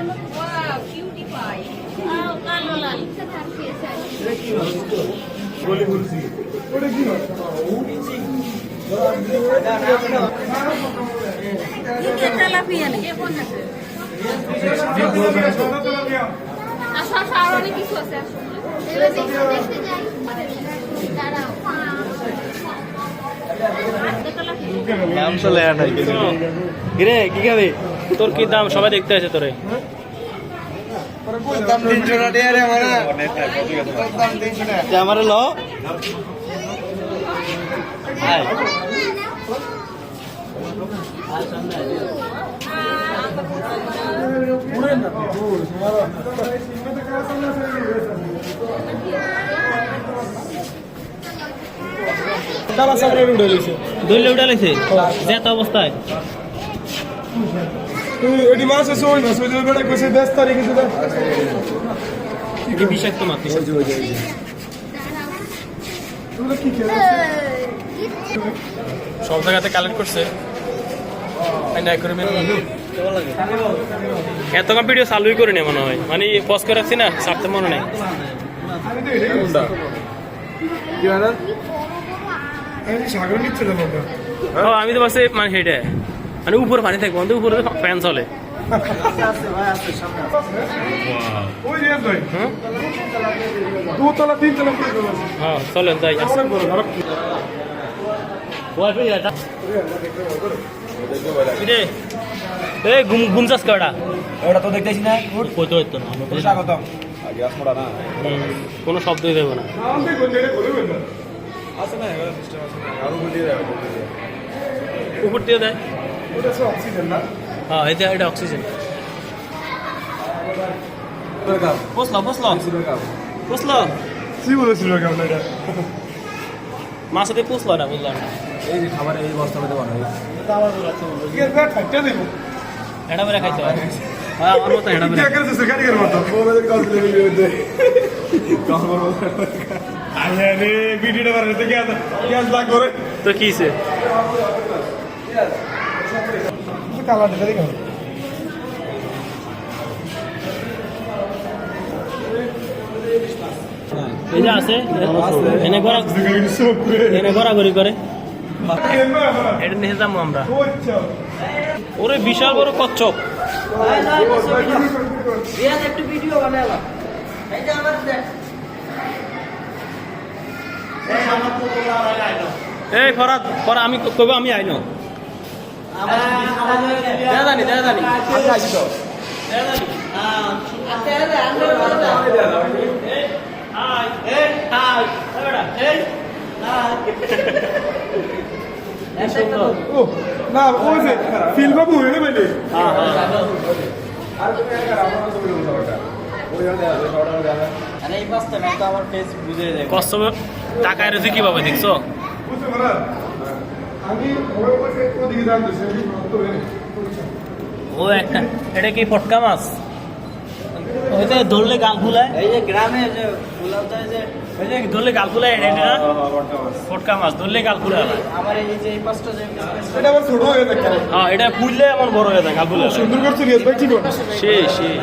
Wow, cutie pie. Oh, কালো লাল। Tilapia নেই। আসো আসো আরো অনেক কিছু আছে আসো। দেখতে যাই। দাঁড়াও। দাম তো লেয়া নাই কিরে কি খাবি তোর কি দাম সবাই দেখতে আছে তোরে দাম 300 টাকা দিয়ে রে মানে দাম 300 টাকা তে আমারে ল আয় দালা সাগরে উড়ে লইছে দইলে উঠা লাইছে যেত অবস্থায় তুই এডি মাসে সই না সই দেবে বেটা কইছে 10 তারিখে দিদা কি বিষাক্ত মাছ তুই কি খেলে সব জায়গাতে কালেক্ট করছে এত কম ভিডিও চালুই করে নেই মনে হয় মানে পজ করে রাখছি না ছাড়তে মনে নেই সাগর নিচ্ছে না ও আমি তো ভাবছি মানে সেটা মানে উপরে পানি থাকবো আমাদের উপরে ফ্যান চলে ওই রে ভাই হ্যাঁ দুতলা তিনতলা করে হ্যাঁ চলেন তাই অনেক বড় ঘর এই গুমচাস কাটা ওটা তো দেখতেছি না কইতে হইতো না স্বাগতম আগে আসমড়া না কোনো শব্দই দেবে না আমাদের কোন জায়গায় বলে বলবা আছে না এগুলো সিস্টেম আছে না আরো বলিয়ে দেয় উপর দিয়ে দেয় ওটা সব অক্সিজেন না হ্যাঁ এটা অক্সিজেন বসলো বুঝলো কি বলেছিল কেমন এটা মার সাথে পুষলো না বুঝলাম না এই যে খাবার এই বস্তা মধ্যে বানাই কি এর ব্যাগ খাইতে দেব হেঁটা বেড়া খাইতে হয় হ্যাঁ আমার মতো হেঁটা কি বেড়া করে সরকারি এর মতো মোবাইলের কাজ লেগে যাবে কামর আরে রে ভিডিওটা বানাতে কি আছে গ্যাস লাগ করে তো কি হইছে কালা দেখা দেখো এই যে আছে এনে ঘোরাঘুরি করে এটা নিয়ে যাবো আমরা ওরে বিশাল বড় কচ্ছপ এই ফরাদ আমি কইব আমি আইনো জানি ও না ওই যে ফিল বাবু হয়ে গেলে কষ্ট টাকা রয়েছে কিভাবে দেখছো বুঝতে পারেন আমি ওদিকে জানতেছি ও একটা এটা কি ফটকা মাছ ওই যে ধরলে গাল ফুলায় এই যে গ্রামে যে ফুলাতে যে ওই যে ধরলে গাল ফুলায় এটা না ফটকা মাছ ধরলে গাল ফুলায় আমার এই যে এই পাঁচটা যে এটা আবার ছোট হয়ে থাকে হ্যাঁ এটা ফুললে এমন বড় হয়ে যায় গাল ফুলায় সুন্দর করছে রিয়াজ ভাই ঠিক আছে সেই